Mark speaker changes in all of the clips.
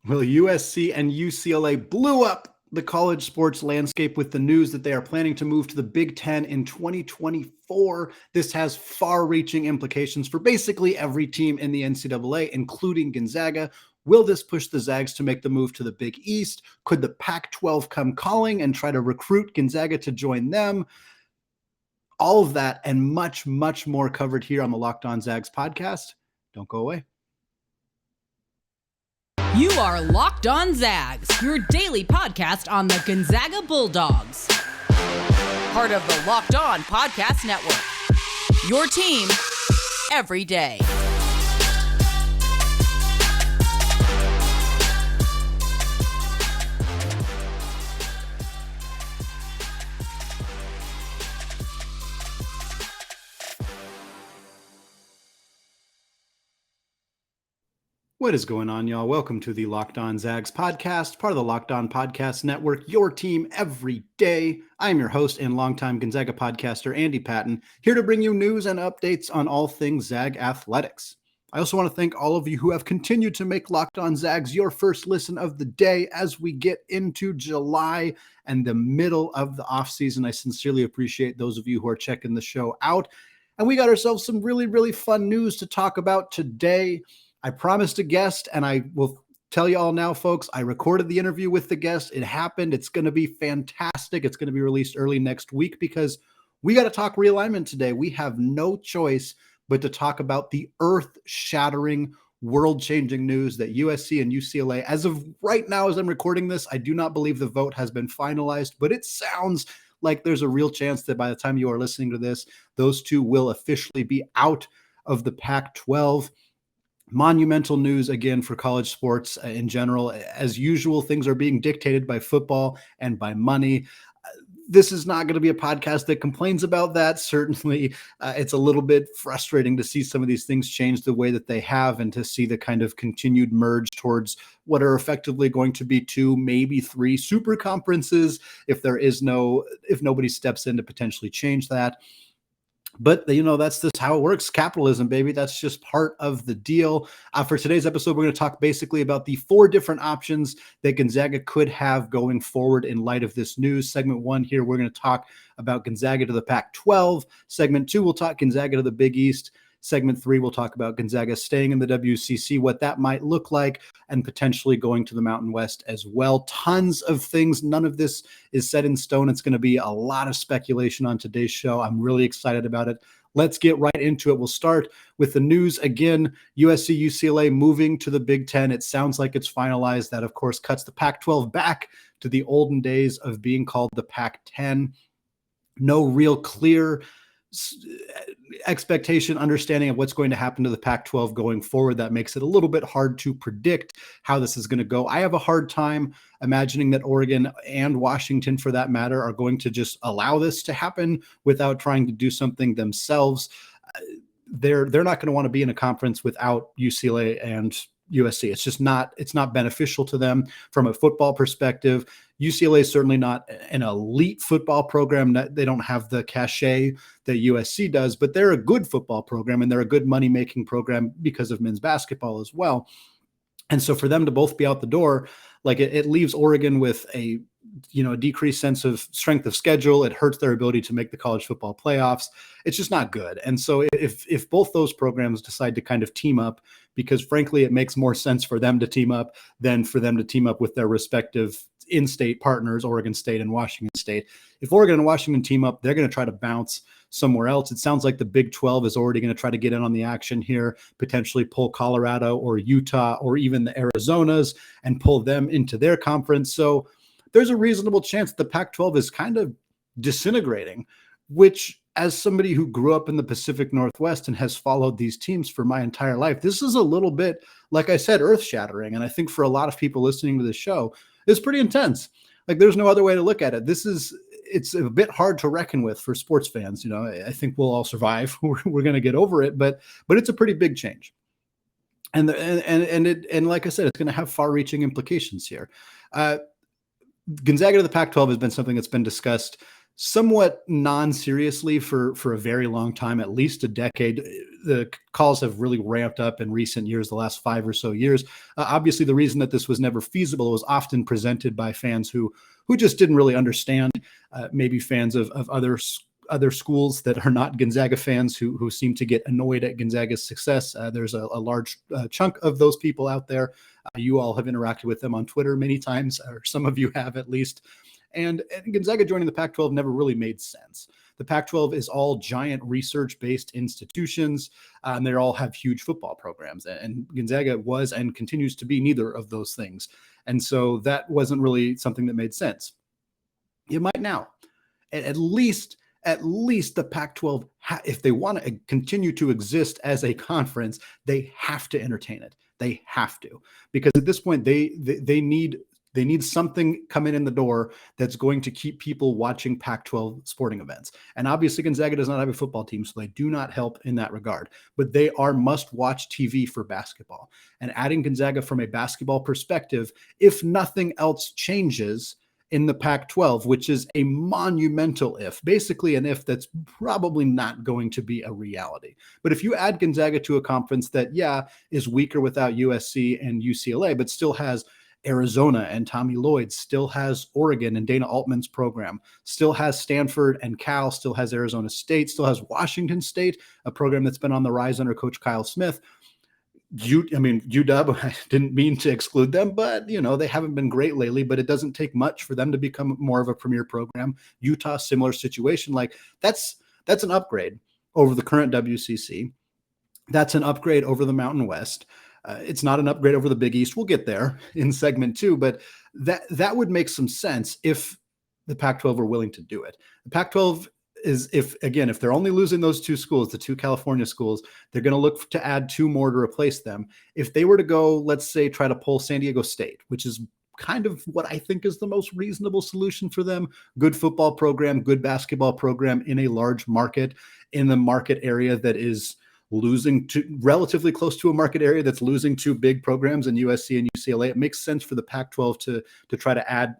Speaker 1: Well, USC and UCLA blew up the college sports landscape with the news that they are planning to move to the Big Ten in 2024. This has far-reaching implications for basically every team in the NCAA, including Gonzaga. Will this push the Zags to make the move to the Big East? Could the Pac-12 come calling and try to recruit Gonzaga to join them? All of that and much, much more covered here on the Locked On Zags podcast. Don't go away.
Speaker 2: You are Locked On Zags, your daily podcast on the Gonzaga Bulldogs. Part of the Locked On Podcast Network. Your team every day.
Speaker 1: What is going on, y'all? Welcome to the Locked On Zags podcast, part of the Locked On Podcast Network, your team every day. I'm your host and longtime Gonzaga podcaster, Andy Patton, here to bring you news and updates on all things Zag athletics. I also want to thank all of you who have continued to make Locked On Zags your first listen of the day as we get into July and the middle of the offseason. I sincerely appreciate those of you who are checking the show out. And we got ourselves some really, really fun news to talk about today. I promised a guest, and I will tell you all now, folks, I recorded the interview with the guest. It happened. It's going to be fantastic. It's going to be released early next week because we got to talk realignment today. We have no choice but to talk about the earth-shattering, world-changing news that USC and UCLA, as of right now, as I'm recording this, I do not believe the vote has been finalized, but it sounds like there's a real chance that by the time you are listening to this, those two will officially be out of the Pac-12. Monumental news again for college sports in general. As usual, things are being dictated by football and by money. This is not going to be a podcast that complains about that. Certainly, it's a little bit frustrating to see some of these things change the way that they have and to see the kind of continued merge towards what are effectively going to be two, maybe three super conferences if nobody steps in to potentially change that. But, that's just how it works. Capitalism, baby. That's just part of the deal. For today's episode, we're going to talk basically about the four different options that Gonzaga could have going forward in light of this news. Segment one here, we're going to talk about Gonzaga to the Pac-12. Segment two, we'll talk Gonzaga to the Big East. Segment three, we'll talk about Gonzaga staying in the WCC, what that might look like, and potentially going to the Mountain West as well. Tons of things. None of this is set in stone. It's going to be a lot of speculation on today's show. I'm really excited about it. Let's get right into it. We'll start with the news again. USC, UCLA moving to the Big Ten. It sounds like it's finalized. That, of course, cuts the Pac-12 back to the olden days of being called the Pac-10. No real clear expectation, understanding of what's going to happen to the Pac-12 going forward. That makes it a little bit hard to predict how this is going to go. I have a hard time imagining that Oregon and Washington, for that matter, are going to just allow this to happen without trying to do something themselves. They're not going to want to be in a conference without UCLA and USC. It's not beneficial to them from a football perspective. UCLA is certainly not an elite football program. They don't have the cachet that USC does, but they're a good football program and they're a good money-making program because of men's basketball as well. And so for them to both be out the door, like it leaves Oregon with a decreased sense of strength of schedule. It hurts their ability to make the college football playoffs. It's just not good. And so if both those programs decide to kind of team up, because frankly, it makes more sense for them to team up than for them to team up with their respective in-state partners, Oregon State and Washington State. If Oregon and Washington team up, they're going to try to bounce somewhere else. It sounds like the Big 12 is already going to try to get in on the action here, potentially pull Colorado or Utah or even the Arizonas and pull them into their conference. So there's a reasonable chance the Pac-12 is kind of disintegrating, which, as somebody who grew up in the Pacific Northwest and has followed these teams for my entire life, this is a little bit, like I said, earth-shattering. And I think for a lot of people listening to the show, it's pretty intense. Like, there's no other way to look at it. It's a bit hard to reckon with for sports fans. I think we'll all survive. We're going to get over it, but it's a pretty big change. And like I said, it's going to have far-reaching implications here. Gonzaga to the Pac-12 has been something that's been discussed somewhat non-seriously for a very long time, at least a decade. The calls have really ramped up in recent years, the last 5 or so years. Obviously, the reason that this was never feasible was often presented by fans who just didn't really understand, maybe fans of other schools that are not Gonzaga fans who seem to get annoyed at Gonzaga's success. There's a large chunk of those people out there. You all have interacted with them on Twitter many times, or some of you have at least. And Gonzaga joining the Pac-12 never really made sense. The Pac-12 is all giant research-based institutions, and they all have huge football programs. And Gonzaga was and continues to be neither of those things. And so that wasn't really something that made sense. It might now. At least the Pac-12, if they want to continue to exist as a conference, they have to entertain it. They have to, because at this point they need something coming in the door that's going to keep people watching Pac-12 sporting events. And obviously Gonzaga does not have a football team, so they do not help in that regard. But they are must-watch TV for basketball. And adding Gonzaga from a basketball perspective, if nothing else changes in the Pac-12, which is a monumental if, basically an if that's probably not going to be a reality. But if you add Gonzaga to a conference that, is weaker without USC and UCLA, but still has Arizona and Tommy Lloyd, still has Oregon and Dana Altman's program, still has Stanford and Cal, still has Arizona State, still has Washington State, a program that's been on the rise under Coach Kyle Smith. UW, I didn't mean to exclude them, but they haven't been great lately, but it doesn't take much for them to become more of a premier program. Utah, similar situation. Like that's an upgrade over the current WCC. That's an upgrade over the Mountain West. It's not an upgrade over the Big East. We'll get there in segment 2, but that would make some sense if the Pac-12 were willing to do it. The Pac-12 is, if they're only losing those 2 schools, the 2 California schools, they're going to look to add 2 more to replace them. If they were to go, let's say, try to pull San Diego State, which is kind of what I think is the most reasonable solution for them. Good football program, good basketball program in a large market, in the market area that is losing to relatively close to a market area that's losing 2 big programs in USC and UCLA. It makes sense for the Pac-12 to try to add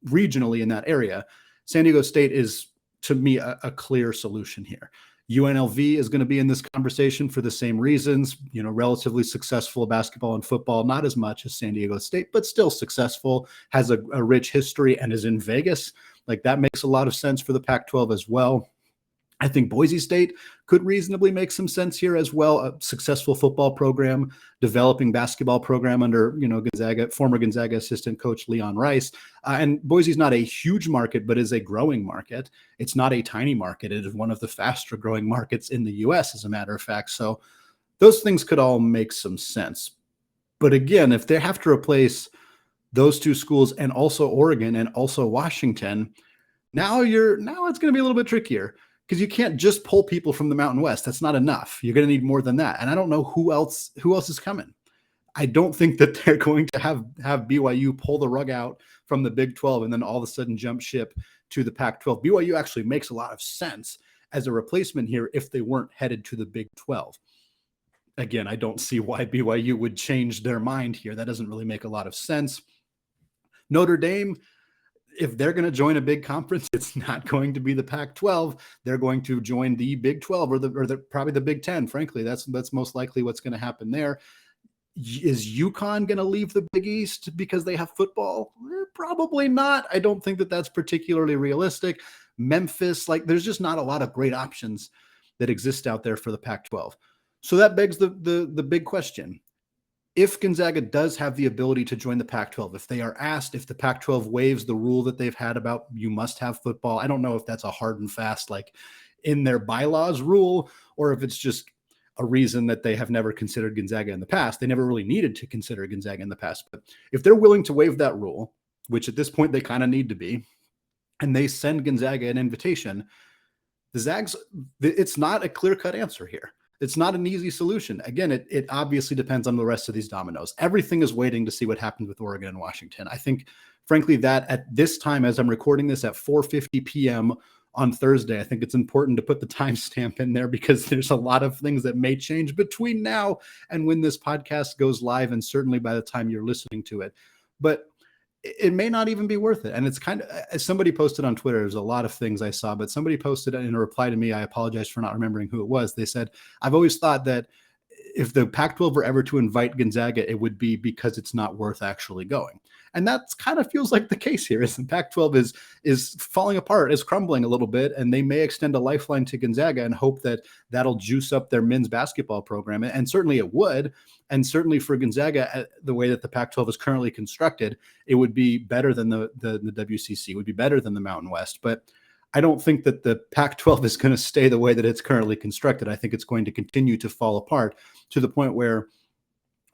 Speaker 1: regionally in that area. San Diego State is, to me, a clear solution here. UNLV is going to be in this conversation for the same reasons, relatively successful basketball and football, not as much as San Diego State, but still successful, has a rich history, and is in Vegas. Like, that makes a lot of sense for the Pac-12 as well. I think Boise State could reasonably make some sense here as well. A successful football program, developing basketball program under, former Gonzaga assistant coach Leon Rice. And Boise's not a huge market, but is a growing market. It's not a tiny market. It is one of the faster growing markets in the US, as a matter of fact. So those things could all make some sense. But again, if they have to replace those 2 schools and also Oregon and also Washington, now it's going to be a little bit trickier. Because you can't just pull people from the Mountain West. That's not enough. You're going to need more than that. And I don't know who else is coming. I don't think that they're going to have BYU pull the rug out from the Big 12 and then all of a sudden jump ship to the Pac-12. BYU actually makes a lot of sense as a replacement here if they weren't headed to the Big 12. Again, I don't see why BYU would change their mind here. That doesn't really make a lot of sense. Notre Dame, if they're going to join a big conference, it's not going to be the Pac-12. They're going to join the Big 12 or probably the Big 10. Frankly, that's most likely what's going to happen there. Is UConn going to leave the Big East because they have football? Probably not. I don't think that that's particularly realistic. Memphis, there's just not a lot of great options that exist out there for the Pac-12. So that begs the big question. If Gonzaga does have the ability to join the Pac-12, if they are asked, if the Pac-12 waives the rule that they've had about you must have football, I don't know if that's a hard and fast, in their bylaws rule, or if it's just a reason that they have never considered Gonzaga in the past. They never really needed to consider Gonzaga in the past. But if they're willing to waive that rule, which at this point they kind of need to be, and they send Gonzaga an invitation, the Zags, it's not a clear-cut answer here. It's not an easy solution. Again, it obviously depends on the rest of these dominoes. Everything is waiting to see what happens with Oregon and Washington. I think, frankly, that at this time, as I'm recording this at 4:50 p.m. on Thursday, I think it's important to put the timestamp in there because there's a lot of things that may change between now and when this podcast goes live, and certainly by the time you're listening to it. But it may not even be worth it. And it's kind of, as somebody posted on Twitter, there's a lot of things I saw, but somebody posted in a reply to me, I apologize for not remembering who it was. They said, I've always thought that if the Pac-12 were ever to invite Gonzaga, it would be because it's not worth actually going. And that kind of feels like the case here. Is the Pac-12 is falling apart, is crumbling a little bit, and they may extend a lifeline to Gonzaga and hope that that'll juice up their men's basketball program. And certainly it would. And certainly for Gonzaga, the way that the Pac-12 is currently constructed, it would be better than the WCC, it would be better than the Mountain West. But I don't think that the Pac-12 is going to stay the way that it's currently constructed. I think it's going to continue to fall apart to the point where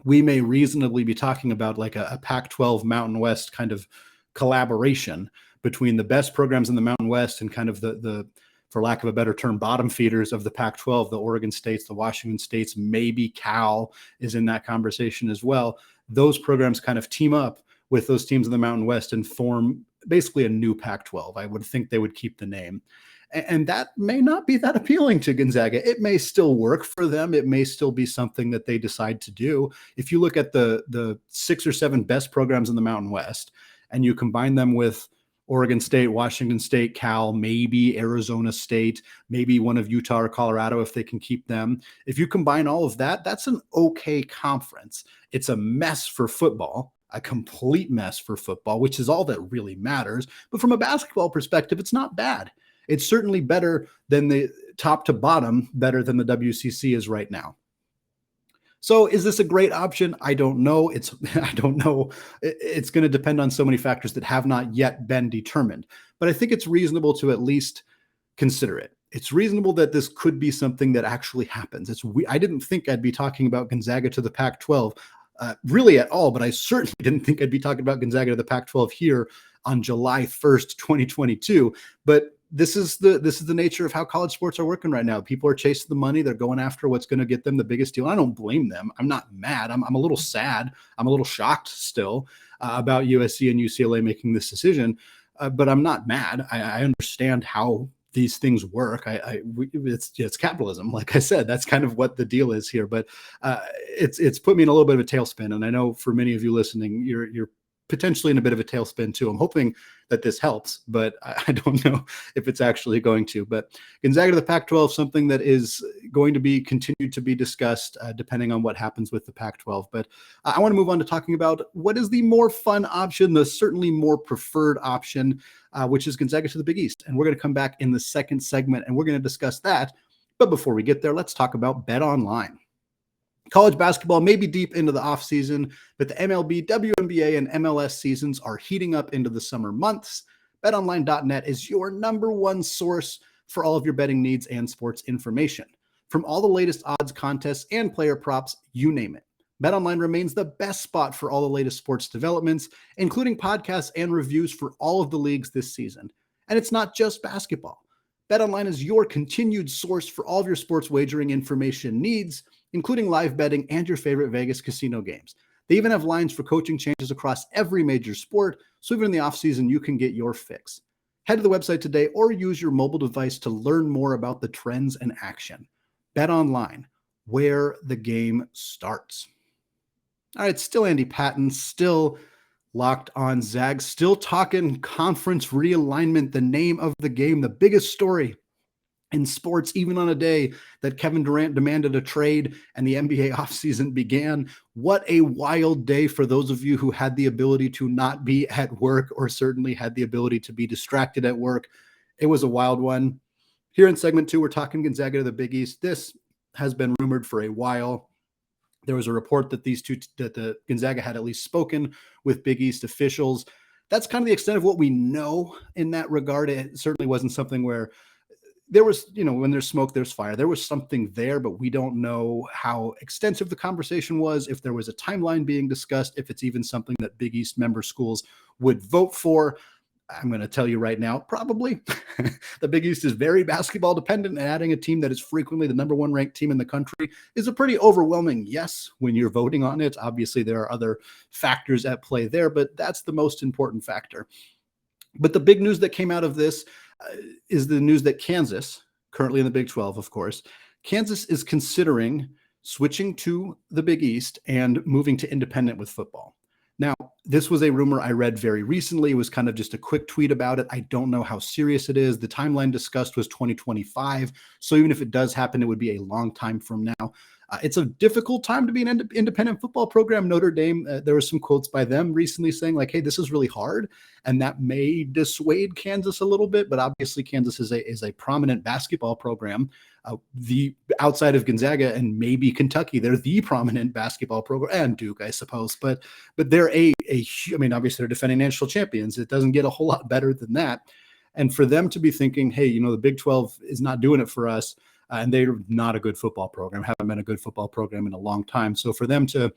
Speaker 1: we may reasonably be talking about like a Pac-12 Mountain West kind of collaboration between the best programs in the Mountain West and kind of the for lack of a better term, bottom feeders of the Pac-12, the Oregon States, the Washington States, maybe Cal is in that conversation as well. Those programs kind of team up with those teams in the Mountain West and form basically a new Pac-12. I would think they would keep the name. And that may not be that appealing to Gonzaga. It may still work for them. It may still be something that they decide to do. If you look at the 6 or 7 best programs in the Mountain West and you combine them with Oregon State, Washington State, Cal, maybe Arizona State, maybe one of Utah or Colorado if they can keep them. If you combine all of that, that's an okay conference. It's a mess for football, a complete mess for football, which is all that really matters. But from a basketball perspective, it's not bad. It's certainly better than the top to bottom, better than the WCC is right now. So is this a great option? I don't know. I don't know. It's going to depend on so many factors that have not yet been determined. But I think it's reasonable to at least consider it. It's reasonable that this could be something that actually happens. I didn't think I'd be talking about Gonzaga to the Pac-12 really at all, but I certainly didn't think I'd be talking about Gonzaga to the Pac-12 here on July 1st, 2022. But this is the nature of how college sports are working right now. People are chasing the money. They're going after what's going to get them the biggest deal. I don't blame them. I'm not mad. I'm a little sad. I'm a little shocked still about USC and UCLA making this decision, but I'm not mad. I understand how these things work. It's capitalism. Like I said, that's kind of what the deal is here. But it's put me in a little bit of a tailspin. And I know for many of you listening, you're potentially in a bit of a tailspin too. I'm hoping that this helps, but I don't know if it's actually going to. But Gonzaga to the Pac-12, something that is going to be continued to be discussed depending on what happens with the Pac-12. But I want to move on to talking about what is the more fun option, the certainly more preferred option, which is Gonzaga to the Big East. And we're going to come back in the second segment and we're going to discuss that. But before we get there, let's talk about Bet Online. College basketball may be deep into the offseason, but the MLB, WNBA, and MLS seasons are heating up into the summer months. BetOnline.net is your number one source for all of your betting needs and sports information. From all the latest odds, contests, and player props, you name it. BetOnline remains the best spot for all the latest sports developments, including podcasts and reviews for all of the leagues this season. And it's not just basketball. BetOnline is your continued source for all of your sports wagering information needs, including live betting and your favorite Vegas casino games. They even have lines for coaching changes across every major sport, so even in the offseason, you can get your fix. Head to the website today or use your mobile device to learn more about the trends and action. Bet Online, where the game starts. All right, still Andy Patton, still locked on Zags, still talking conference realignment, the name of the game, the biggest story in sports, even on a day that Kevin Durant demanded a trade and the NBA offseason began. What a wild day for those of you who had the ability to not be at work or certainly had the ability to be distracted at work. It was a wild one. Here in segment 2, we're talking Gonzaga to the Big East. This has been rumored for a while. There was a report that the Gonzaga had at least spoken with Big East officials. That's kind of the extent of what we know in that regard. It certainly wasn't something where there was, when there's smoke, there's fire. There was something there, but we don't know how extensive the conversation was, if there was a timeline being discussed, if it's even something that Big East member schools would vote for. I'm going to tell you right now, probably. The Big East is very basketball dependent, and adding a team that is frequently the number 1 ranked team in the country is a pretty overwhelming yes when you're voting on it. Obviously, there are other factors at play there, but that's the most important factor. But the big news that came out of this is the news that Kansas, currently in the Big 12, of course, Kansas is considering switching to the Big East and moving to independent with football. Now, this was a rumor I read very recently. It was kind of just a quick tweet about it. I don't know how serious it is. The timeline discussed was 2025. So even if it does happen, it would be a long time from now. It's a difficult time to be an independent football program. Notre Dame, there were some quotes by them recently saying like, hey, this is really hard. And that may dissuade Kansas a little bit. But obviously, Kansas is a prominent basketball program. The outside of Gonzaga and maybe Kentucky, they're the prominent basketball program, and Duke, I suppose. But they're I mean, obviously they're defending national champions. It doesn't get a whole lot better than that. And for them to be thinking, hey, you know, the Big 12 is not doing it for us, and they're not a good football program, haven't been a good football program in a long time. So for them to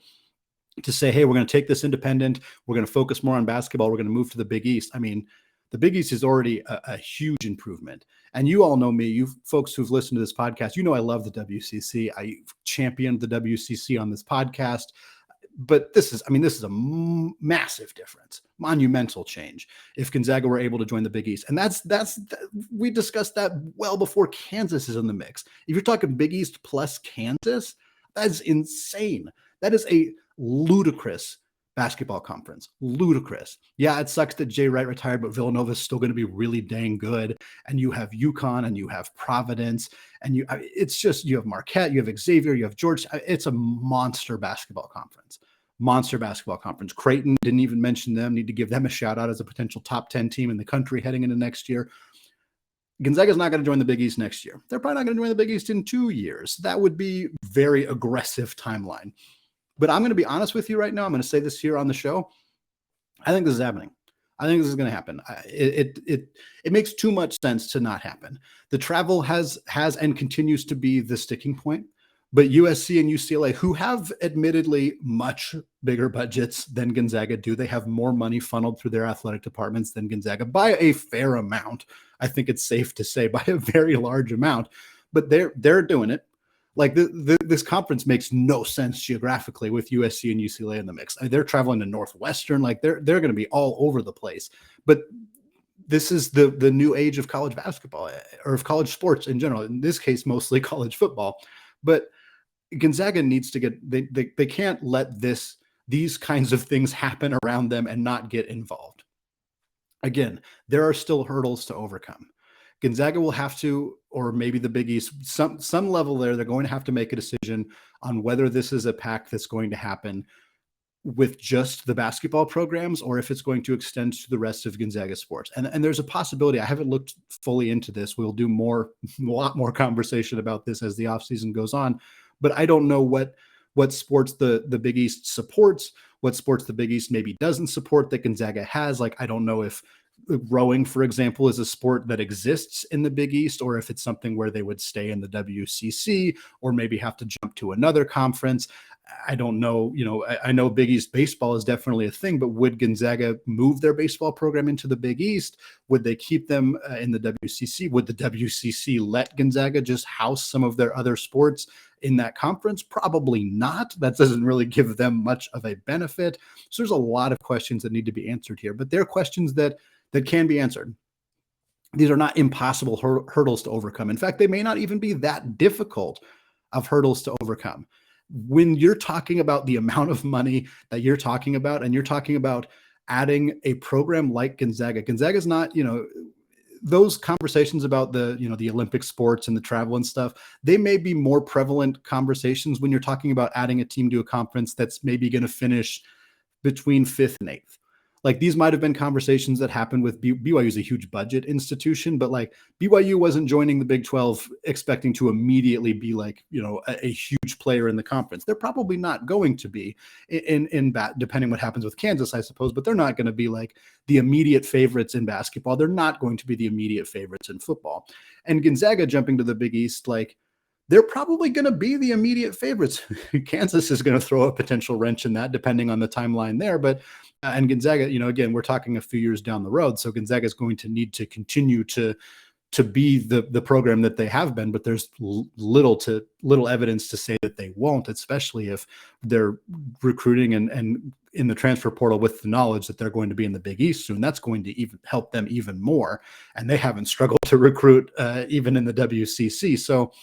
Speaker 1: say, hey, we're going to take this independent, we're going to focus more on basketball, we're going to move to the Big East. I mean, the Big East is already a huge improvement. And you all know me, you folks who've listened to this podcast, you know I love the WCC. I championed the WCC on this podcast. But this is a massive difference, monumental change if Gonzaga were able to join the Big East. And we discussed that well before Kansas is in the mix. If you're talking Big East plus Kansas, that's insane. That is a ludicrous basketball conference. Ludicrous. Yeah, it sucks that Jay Wright retired, but Villanova is still going to be really dang good. And you have UConn and you have Providence and you have Marquette, you have Xavier, you have George. It's a monster basketball conference. Monster basketball conference. Creighton, didn't even mention them. Need to give them a shout out as a potential top 10 team in the country heading into next year. Gonzaga's not going to join the Big East next year. They're probably not going to join the Big East in 2 years. That would be very aggressive timeline. But I'm going to be honest with you right now. I'm going to say this here on the show. I think this is happening. I think this is going to happen. It makes too much sense to not happen. The travel has and continues to be the sticking point. But USC and UCLA, who have admittedly much bigger budgets than Gonzaga do, they have more money funneled through their athletic departments than Gonzaga by a fair amount. I think it's safe to say by a very large amount. But they're doing it. Like this conference makes no sense geographically with USC and UCLA in the mix. They're traveling to Northwestern, like they're going to be all over the place. But this is the new age of college basketball or of college sports in general. In this case, mostly college football. But Gonzaga needs to get they can't let these kinds of things happen around them and not get involved. Again, there are still hurdles to overcome. Gonzaga will have to, or maybe the Big East, some level there, they're going to have to make a decision on whether this is a pact that's going to happen with just the basketball programs or if it's going to extend to the rest of Gonzaga sports. And there's a possibility. I haven't looked fully into this. We'll do a lot more conversation about this as the offseason goes on. But I don't know what sports the Big East supports, what sports the Big East maybe doesn't support that Gonzaga has. Like, I don't know if rowing, for example, is a sport that exists in the Big East, or if it's something where they would stay in the WCC or maybe have to jump to another conference. I don't know. You know, I know Big East baseball is definitely a thing, but would Gonzaga move their baseball program into the Big East? Would they keep them in the WCC? Would the WCC let Gonzaga just house some of their other sports in that conference? Probably not. That doesn't really give them much of a benefit. So there's a lot of questions that need to be answered here, but they're questions that can be answered. These are not impossible hurdles to overcome. In fact, they may not even be that difficult of hurdles to overcome. When you're talking about the amount of money that you're talking about, and you're talking about adding a program like Gonzaga is not, those conversations about the Olympic sports and the travel and stuff, they may be more prevalent conversations when you're talking about adding a team to a conference that's maybe going to finish between 5th and 8th. Like, these might have been conversations that happened with BYU is a huge budget institution, but like BYU wasn't joining the Big 12 expecting to immediately be like, a huge player in the conference. They're probably not going to be in that, depending what happens with Kansas, I suppose, but they're not going to be like the immediate favorites in basketball. They're not going to be the immediate favorites in football. And Gonzaga jumping to the Big East, like, they're probably going to be the immediate favorites. Kansas is going to throw a potential wrench in that, depending on the timeline there. But and Gonzaga, again, we're talking a few years down the road, so Gonzaga is going to need to continue to be the program that they have been. But there's little evidence to say that they won't, especially if they're recruiting and in the transfer portal with the knowledge that they're going to be in the Big East soon. That's going to even help them even more. And they haven't struggled to recruit even in the WCC. So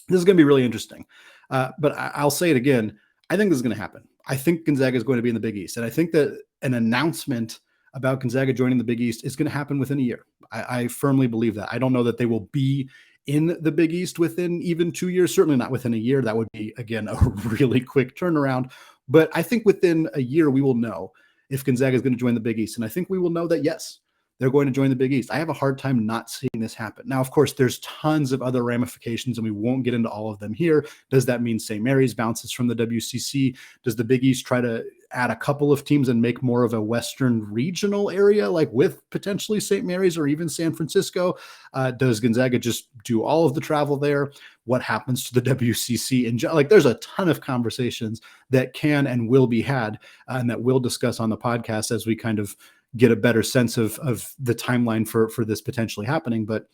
Speaker 1: this is going to be really interesting. But I'll say it again. I think this is going to happen. I think Gonzaga is going to be in the Big East. And I think that an announcement about Gonzaga joining the Big East is going to happen within a year. I firmly believe that. I don't know that they will be in the Big East within even 2 years, certainly not within a year. That would be, again, a really quick turnaround. But I think within a year, we will know if Gonzaga is going to join the Big East. And I think we will know that, yes, they're going to join the Big East. I have a hard time not seeing this happen. Now, of course, there's tons of other ramifications, and we won't get into all of them here. Does that mean St. Mary's bounces from the WCC? Does the Big East try to add a couple of teams and make more of a Western regional area, like with potentially St. Mary's or even San Francisco? Does Gonzaga just do all of the travel there? What happens to the WCC? And like, there's a ton of conversations that can and will be had, and that we'll discuss on the podcast as we kind of get a better sense of the timeline for this potentially happening. But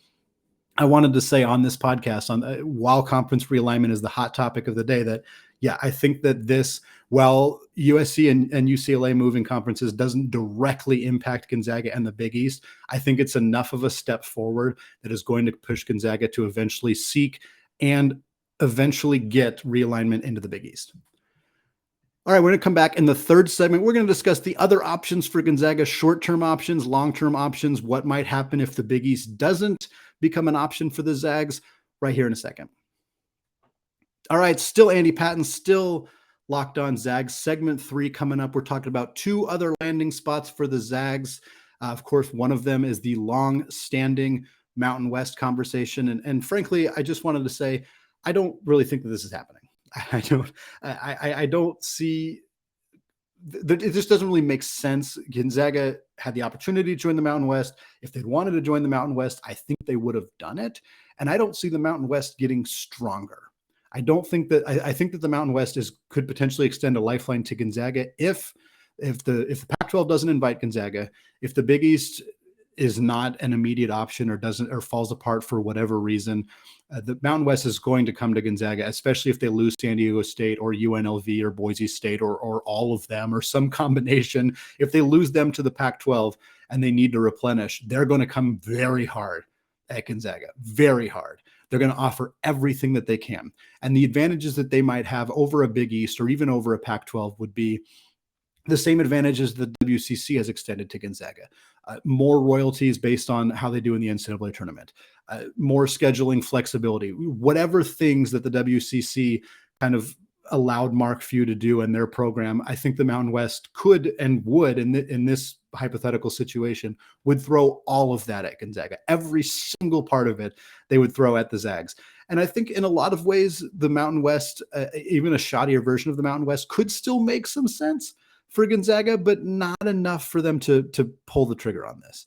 Speaker 1: I wanted to say on this podcast, while conference realignment is the hot topic of the day, that, yeah, I think that this, while USC and UCLA moving conferences doesn't directly impact Gonzaga and the Big East, I think it's enough of a step forward that is going to push Gonzaga to eventually seek and eventually get realignment into the Big East. All right, we're going to come back in the third segment. We're going to discuss the other options for Gonzaga, short-term options, long-term options, what might happen if the Big East doesn't become an option for the Zags, right here in a second. All right, still Andy Patton, still Locked On Zags. Segment 3 coming up. We're talking about 2 other landing spots for the Zags. Of course, one of them is the long-standing Mountain West conversation. And frankly, I just wanted to say, I don't really think that this is happening. I don't see that. It just doesn't really make sense. Gonzaga had the opportunity to join the Mountain West. If they'd wanted to join the Mountain West, I think they would have done it. And I don't see the Mountain West getting stronger. I don't think that. I think that the Mountain West could potentially extend a lifeline to Gonzaga if the Pac-12 doesn't invite Gonzaga, if the Big East is not an immediate option or falls apart for whatever reason. The Mountain West is going to come to Gonzaga, especially if they lose San Diego State or UNLV or Boise State or all of them or some combination. If they lose them to the Pac-12 and they need to replenish, they're going to come very hard at Gonzaga, very hard. They're going to offer everything that they can. And the advantages that they might have over a Big East or even over a Pac-12 would be the same advantages the WCC has extended to Gonzaga. More royalties based on how they do in the NCAA tournament, more scheduling flexibility, whatever things that the WCC kind of allowed Mark Few to do in their program. I think the Mountain West could and would, in this hypothetical situation, would throw all of that at Gonzaga. Every single part of it, they would throw at the Zags. And I think in a lot of ways, the Mountain West, even a shoddier version of the Mountain West, could still make some sense for Gonzaga, but not enough for them to pull the trigger on this.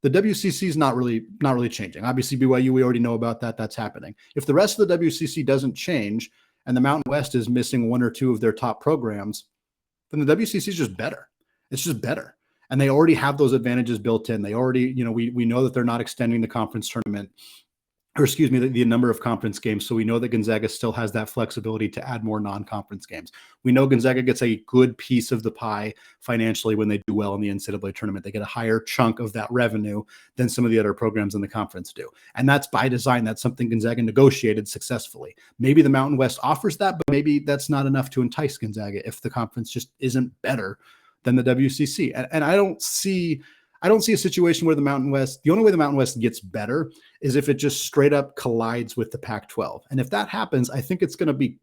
Speaker 1: The WCC is not really changing. Obviously, BYU, we already know about that. That's happening. If the rest of the WCC doesn't change and the Mountain West is missing 1 or 2 of their top programs, then the WCC is just better. It's just better. And they already have those advantages built in. They already, we know that they're not extending the conference tournament, or excuse me, the number of conference games. So we know that Gonzaga still has that flexibility to add more non-conference games. We know Gonzaga gets a good piece of the pie financially when they do well in the NCAA tournament. They get a higher chunk of that revenue than some of the other programs in the conference do. And that's by design. That's something Gonzaga negotiated successfully. Maybe the Mountain West offers that, but maybe that's not enough to entice Gonzaga if the conference just isn't better than the WCC. And I don't see a situation where the only way the Mountain West gets better is if it just straight up collides with the Pac-12. And if that happens, I think the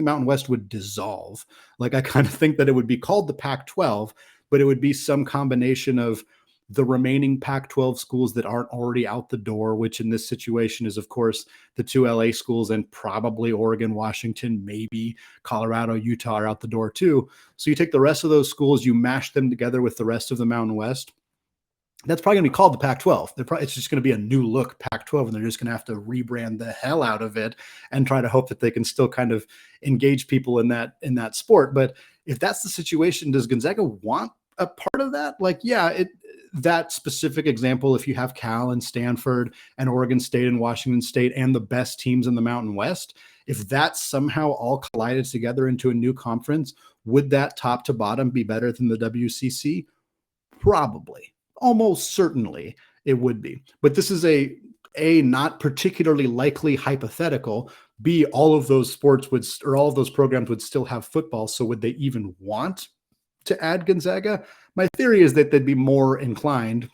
Speaker 1: Mountain West would dissolve. Like, I kind of think that it would be called the Pac-12, but it would be some combination of the remaining Pac-12 schools that aren't already out the door, which in this situation is, of course, the 2 LA schools and probably Oregon, Washington, maybe Colorado, Utah are out the door too. So you take the rest of those schools, you mash them together with the rest of the Mountain West. That's probably going to be called the Pac-12. It's just going to be a new look Pac-12, and they're just going to have to rebrand the hell out of it and try to hope that they can still kind of engage people in that sport. But if that's the situation, does Gonzaga want a part of that? Like, yeah, that specific example, if you have Cal and Stanford and Oregon State and Washington State and the best teams in the Mountain West, if that somehow all collided together into a new conference, would that top to bottom be better than the WCC? Probably. Almost certainly it would be. But this is a not particularly likely hypothetical B, all of those sports or all of those programs would still have football. So would they even want to add Gonzaga? My theory is that they'd be more inclined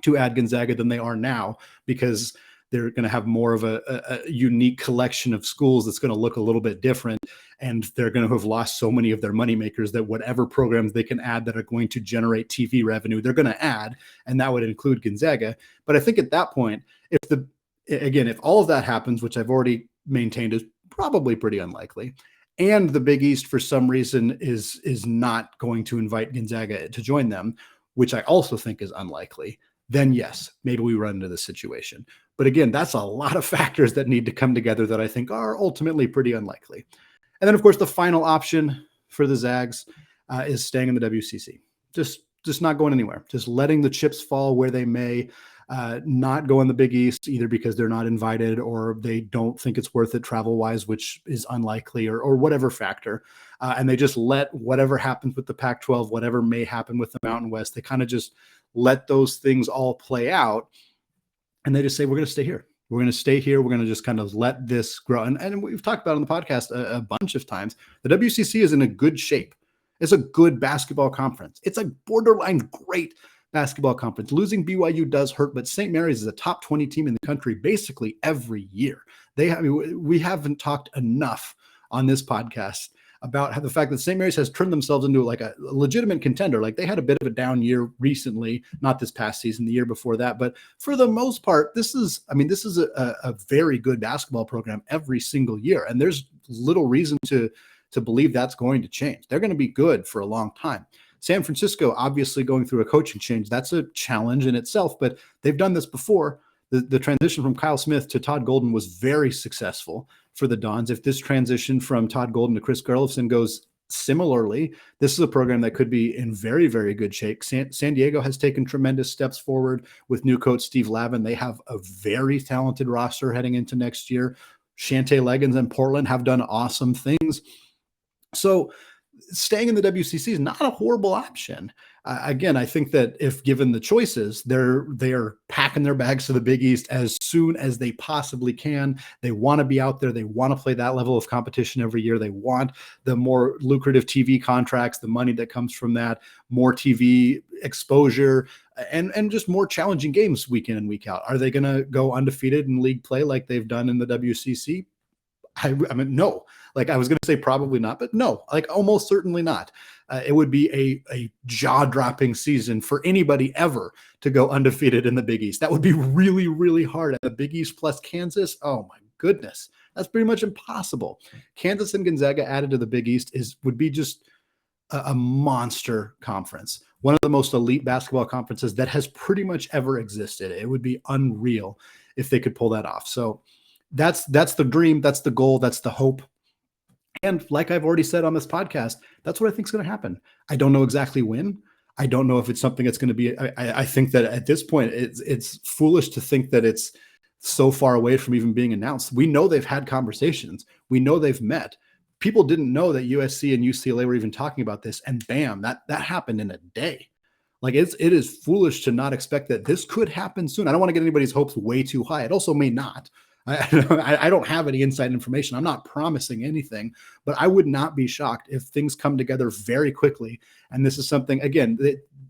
Speaker 1: to add Gonzaga than they are now, because they're going to have more of a unique collection of schools that's going to look a little bit different. And they're going to have lost so many of their moneymakers that whatever programs they can add that are going to generate TV revenue, they're going to add. And that would include Gonzaga. But I think at that point, if all of that happens, which I've already maintained is probably pretty unlikely, and the Big East for some reason is not going to invite Gonzaga to join them, which I also think is unlikely, then yes, maybe we run into this situation. But again, that's a lot of factors that need to come together that I think are ultimately pretty unlikely. And then, of course, the final option for the Zags is staying in the WCC. Just not going anywhere. Just letting the chips fall where they may. Not go in the Big East, either because they're not invited or they don't think it's worth it travel-wise, which is unlikely, or whatever factor. And they just let whatever happens with the Pac-12, whatever may happen with the Mountain West, they kind of just let those things all play out. And they just say, we're going to stay here. We're going to stay here. We're going to just kind of let this grow. And we've talked about on the podcast a bunch of times, the WCC is in a good shape. It's a good basketball conference. It's a borderline great basketball conference. Losing BYU does hurt, but St. Mary's is a top 20 team in the country basically every year. We haven't talked enough on this podcast about how the fact that St. Mary's has turned themselves into like a legitimate contender. Like, they had a bit of a down year recently, not this past season, the year before that. But for the most part, this is a very good basketball program every single year. And there's little reason to believe that's going to change. They're going to be good for a long time. San Francisco, obviously going through a coaching change. That's a challenge in itself, but they've done this before. The transition from Kyle Smith to Todd Golden was very successful for the Dons. If this transition from Todd Golden to Chris Gurlifson goes similarly, this is a program that could be in very, very good shape. San Diego has taken tremendous steps forward with new coach Steve Lavin. They have a very talented roster heading into next year. Shante Leggins and Portland have done awesome things. So staying in the WCC is not a horrible option. Again, I think that if given the choices, they are packing their bags to the Big East as soon as they possibly can. They want to be out there. They want to play that level of competition every year. They want the more lucrative TV contracts, the money that comes from that, more TV exposure, and just more challenging games week in and week out. Are they going to go undefeated in league play like they've done in the WCC? I mean, no. Like, I was going to say probably not, but no, like almost certainly not. It would be a jaw-dropping season for anybody ever to go undefeated in the Big East. That would be really, really hard. And the Big East plus Kansas, oh my goodness, that's pretty much impossible. Kansas and Gonzaga added to the Big East would be just a monster conference. One of the most elite basketball conferences that has pretty much ever existed. It would be unreal if they could pull that off. So that's the dream. That's the goal. That's the hope. And like I've already said on this podcast, that's what I think is going to happen. I don't know exactly when. I don't know if it's something that's going to be. I think that at this point, it's foolish to think that it's so far away from even being announced. We know they've had conversations. We know they've met. People didn't know that USC and UCLA were even talking about this, and bam, that happened in a day. Like, it is foolish to not expect that this could happen soon. I don't want to get anybody's hopes way too high. It also may not. I don't have any inside information. I'm not promising anything, but I would not be shocked if things come together very quickly. And this is something, again,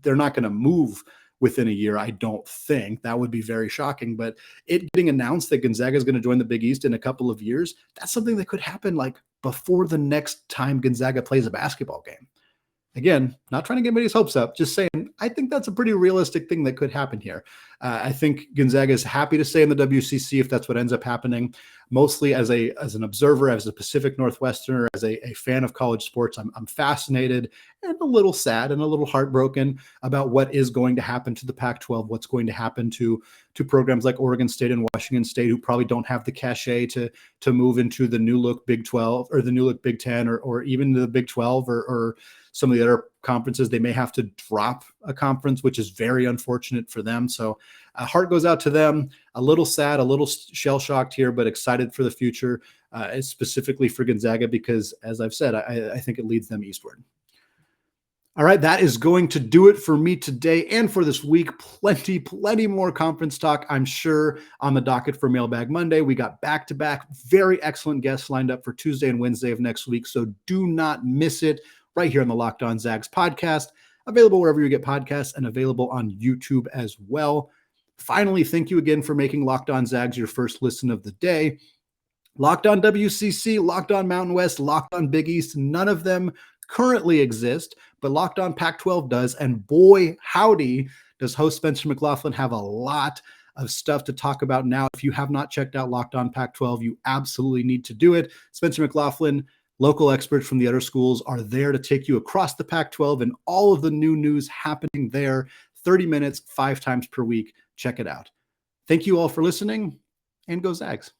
Speaker 1: they're not going to move within a year. I don't think that would be very shocking, but it getting announced that Gonzaga is going to join the Big East in a couple of years, that's something that could happen like before the next time Gonzaga plays a basketball game. Again, not trying to get anybody's hopes up, just saying, I think that's a pretty realistic thing that could happen here. I think Gonzaga is happy to stay in the WCC if that's what ends up happening, mostly as an observer, as a Pacific Northwesterner, as a fan of college sports. I'm fascinated and a little sad and a little heartbroken about what is going to happen to the Pac-12, what's going to happen to programs like Oregon State and Washington State, who probably don't have the cachet to move into the new look Big 12 or the new look Big 10 or even the Big 12 or some of the other conferences. They may have to drop a conference, which is very unfortunate for them. So heart goes out to them. A little sad, a little shell-shocked here, but excited for the future, specifically for Gonzaga, because as I've said, I think it leads them eastward. All right, that is going to do it for me today and for this week. Plenty more conference talk, I'm sure, on the docket for Mailbag Monday. We got back-to-back very excellent guests lined up for Tuesday and Wednesday of next week, so do not miss it right here on the Locked On Zags podcast, available wherever you get podcasts and available on YouTube as well. Finally, thank you again for making Locked On Zags your first listen of the day. Locked On WCC, Locked On Mountain West, Locked On Big East, none of them currently exist, but Locked On Pac-12 does, and boy, howdy, does host Spencer McLaughlin have a lot of stuff to talk about now. If you have not checked out Locked On Pac-12, you absolutely need to do it. Spencer McLaughlin, local experts from the other schools are there to take you across the Pac-12 and all of the new news happening there. 30 minutes, 5 times per week. Check it out. Thank you all for listening, and go Zags.